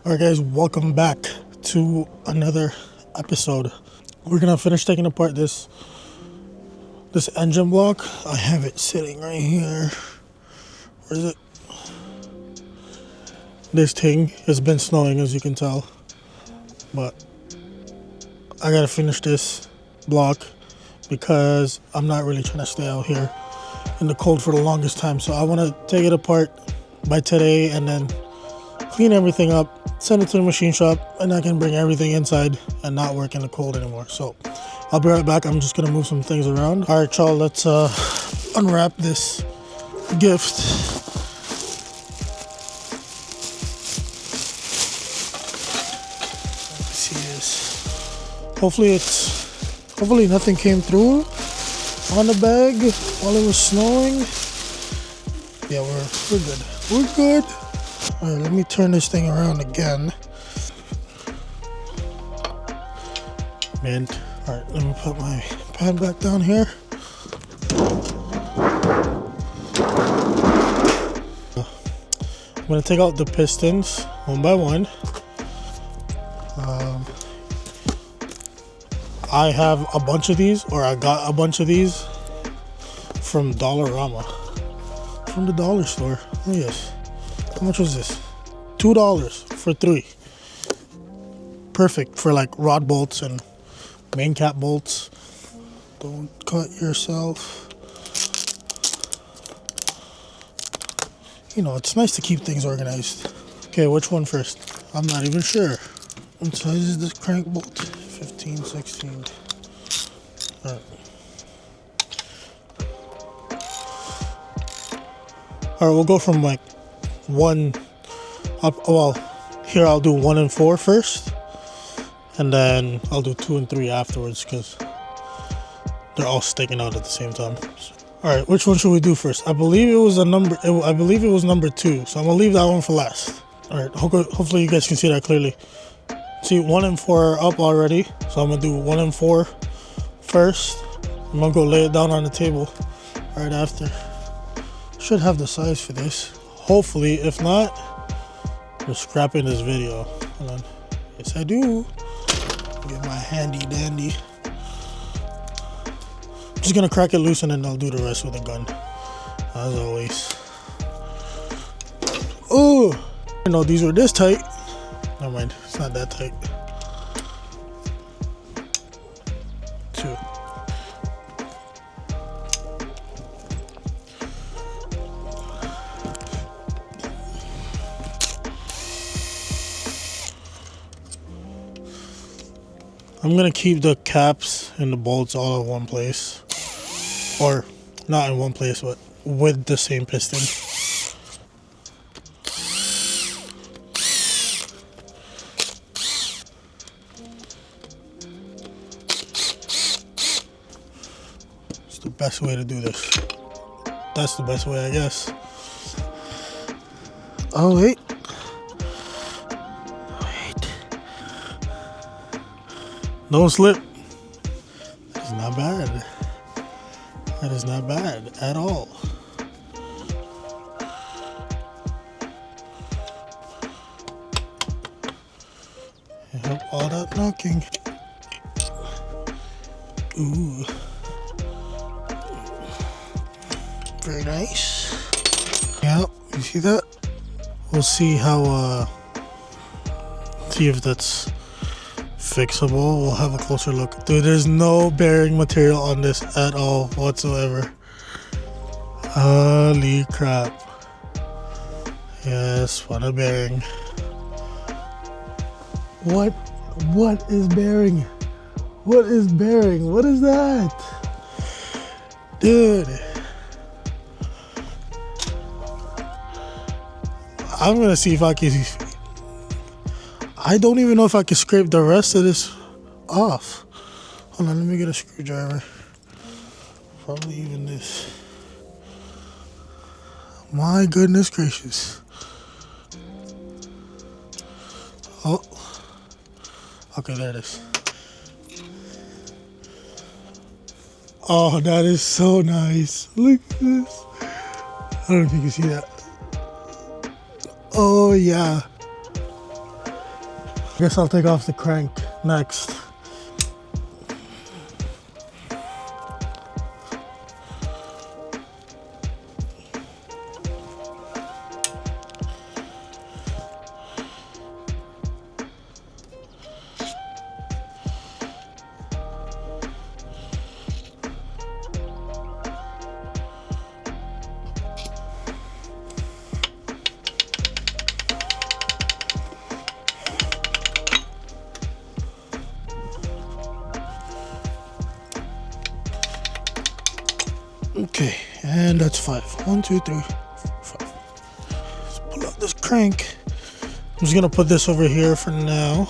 Alright guys, welcome back to another episode. We're gonna finish taking apart this engine block. I have it sitting right here. Where is it? This thing has been snowing, as you can tell, but I gotta finish this block because I'm not really trying to stay out here in the cold for the longest time. So I want to take it apart by today and then clean everything up, send it to the machine shop, and I can bring everything inside and not work in the cold anymore. So I'll be right back. I'm just gonna move some things around. All right, y'all, let's unwrap this gift. Let's see this. Hopefully nothing came through on the bag while it was snowing. Yeah, we're good. We're good. All right, let me turn this thing around again. Mint. All right, let me put my pan back down here. I'm gonna take out the pistons one by one. I have a bunch of these, or I got a bunch of these from Dollarama, from the dollar store. Oh yes. How much was this? $2 for 3. Perfect for like rod bolts and main cap bolts. Don't cut yourself. You know, it's nice to keep things organized. Okay, which one first? I'm not even sure. What size is this crank bolt? 15, 16. All right. All right, we'll go from like 1 up. Well, here I'll do 1 and 4 first, and then I'll do 2 and 3 afterwards because they're all sticking out at the same time. All right, which one should we do first? I believe it was number 2, so I'm gonna leave that one for last. All right, hopefully you guys can see that clearly. See, 1 and 4 are up already, so I'm gonna do 1 and 4 first. I'm gonna go lay it down on the table right after. Should have the size for this. Hopefully, if not, we're scrapping this video. Hold on. Yes, I do. Get my handy dandy. I'm just gonna crack it loose and then I'll do the rest with a gun, as always. Oh, I know these were this tight. Never mind, it's not that tight. 2. I'm gonna keep the caps and the bolts all in one place, or not in one place, but with the same piston. It's the best way to do this. That's the best way, I guess. Oh wait. Don't slip. That is not bad. That is not bad at all. Yep, all that knocking. Ooh. Very nice. Yep, you see that? We'll see how, see if that's fixable. We'll have a closer look. Dude, there's no bearing material on this at all whatsoever. Holy crap. Yes, what a bearing. What is bearing? What is bearing? What is that? Dude. I'm gonna see if I can. I don't even know if I can scrape the rest of this off. Hold on, let me get a screwdriver. Probably even this. My goodness gracious. Oh. Okay, there it is. Oh, that is so nice. Look at this. I don't know if you can see that. Oh, yeah. guess I'll take off the crank next. Okay, and that's 5. 1, 2, 3, 4, 5. Let's pull out this crank. I'm just gonna put this over here for now.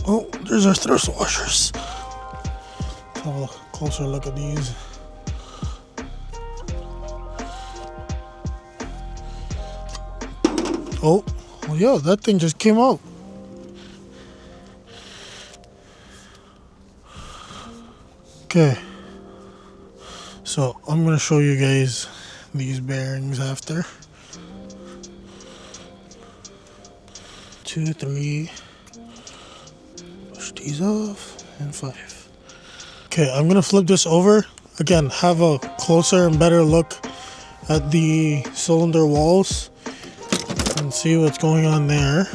Oh, there's our thrust washers. Let's have a closer look at these. Oh, well, yeah, that thing just came out. Okay, so I'm gonna show you guys these bearings after. 2, 3, push these off, and 5. Okay, I'm gonna flip this over. Again, have a closer and better look at the cylinder walls and see what's going on there.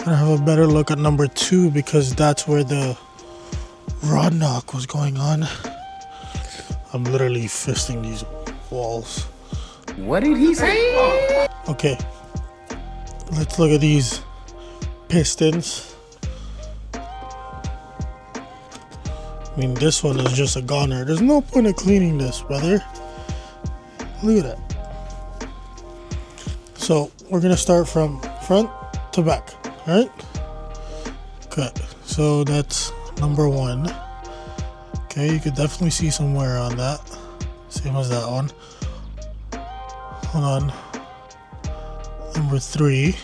I have a better look at number 2 because that's where the rod knock was going on. I'm literally fisting these walls. What did he say? Okay, let's look at these pistons. I mean, this one is just a goner. There's no point in cleaning this, brother. Look at that. So we're gonna start from front to back. Right? Okay, so that's number 1. Okay, you could definitely see some wear on that. Same as that one. Hold on. Number 3.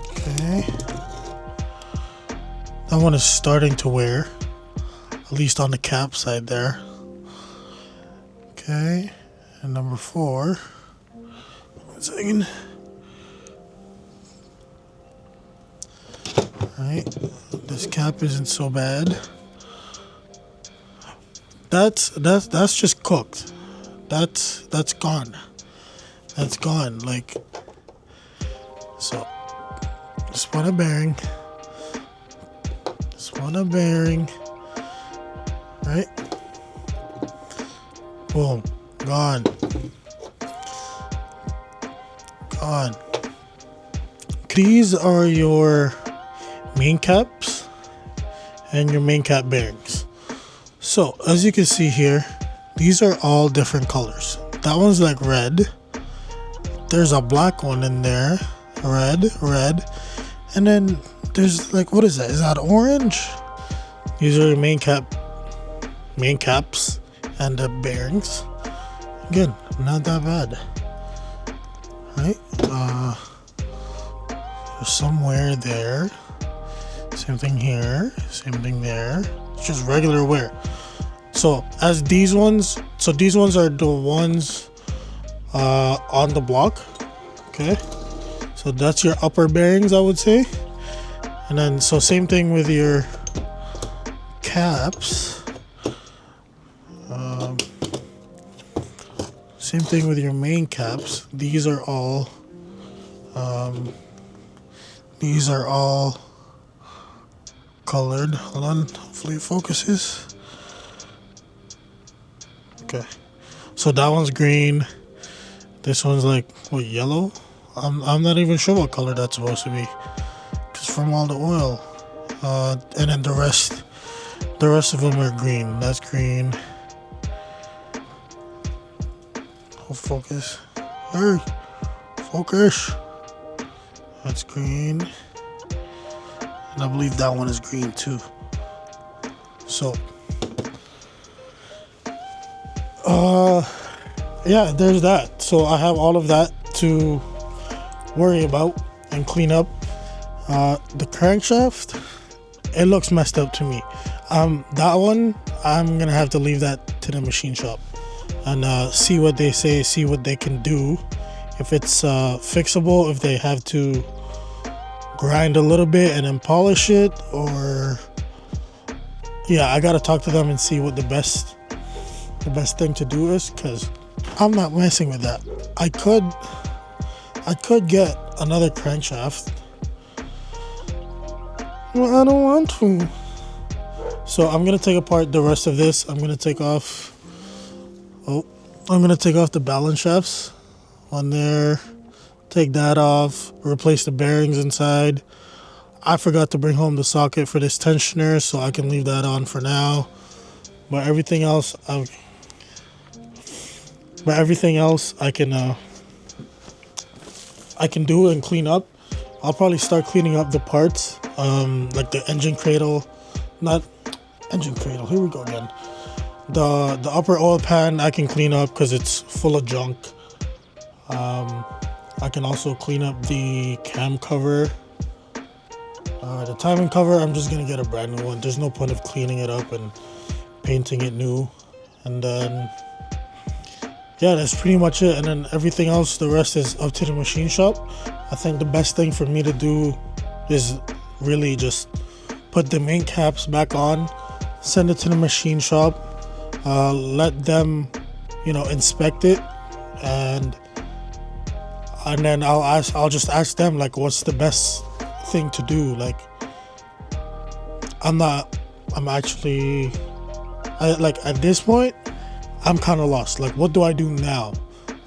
Okay. That one is starting to wear. At least on the cap side there. Okay. And number 4. 1 second. Right, this cap isn't so bad. That's just cooked. That's gone. That's gone. Like, so just want a bearing. Just want a bearing. Right? Boom. Gone. Gone. These are your main caps and your main cap bearings. So as you can see here, these are all different colors. That one's like red. There's a black one in there. Red. And then there's like, what is that? Is that orange? These are your main caps and the bearings. Again, not that bad. Right? There's somewhere there. Same thing here, same thing there. It's just regular wear. So as these ones, these ones are the ones on the block. Okay, so that's your upper bearings, I would say. And then so same thing with your caps. Same thing with your main caps. These are all colored. Hold on, hopefully it focuses. Okay, so that one's green. This one's like, what, yellow? I'm not even sure what color that's supposed to be, because from all the oil. And then the rest of them are green. That's green. Oh, focus. Hey, focus. That's green. And I believe that one is green too. So, yeah, there's that. So I have all of that to worry about and clean up. The crankshaft, it looks messed up to me. That one, I'm gonna have to leave that to the machine shop and see what they say, see what they can do, if it's fixable, if they have to grind a little bit and then polish it, or yeah, I gotta talk to them and see what the best thing to do is, because I'm not messing with that. I could get another crankshaft. Well, I don't want to. So I'm gonna take apart the rest of this. I'm gonna take off the balance shafts on there, take that off, replace the bearings inside. I forgot to bring home the socket for this tensioner, so I can leave that on for now. But everything else I can do and clean up. I'll probably start cleaning up the parts, like the engine cradle, not engine cradle, here we go again. The upper oil pan I can clean up because it's full of junk. I can also clean up the cam cover. The timing cover, I'm just gonna get a brand new one. There's no point of cleaning it up and painting it new. And then yeah, that's pretty much it. And then everything else, the rest is up to the machine shop. I think the best thing for me to do is really just put the main caps back on, send it to the machine shop, let them, inspect it, and then I'll just ask them, like, what's the best thing to do. Like, at this point, I'm kind of lost. Like, what do I do now,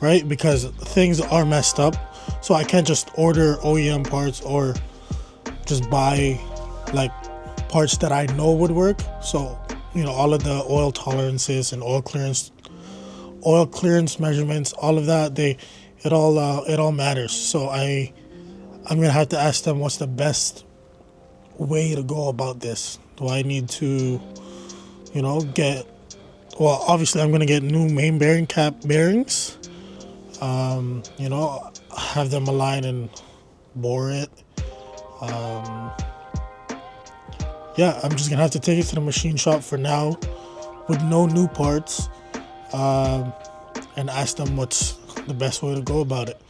right? Because things are messed up, so I can't just order OEM parts or just buy like parts that I know would work. So all of the oil tolerances and oil clearance measurements, all of that, it all matters. So I'm gonna have to ask them what's the best way to go about this. Do I need to obviously I'm gonna get new main bearing cap bearings, have them align and bore it. Yeah, I'm just gonna have to take it to the machine shop for now with no new parts, and ask them what's the best way to go about it.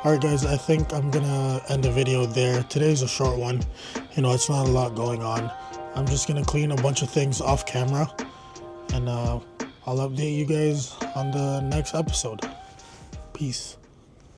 Alright guys, I think I'm gonna end the video there. Today's a short one. It's not a lot going on. I'm just gonna clean a bunch of things off camera, and I'll update you guys on the next episode. Peace.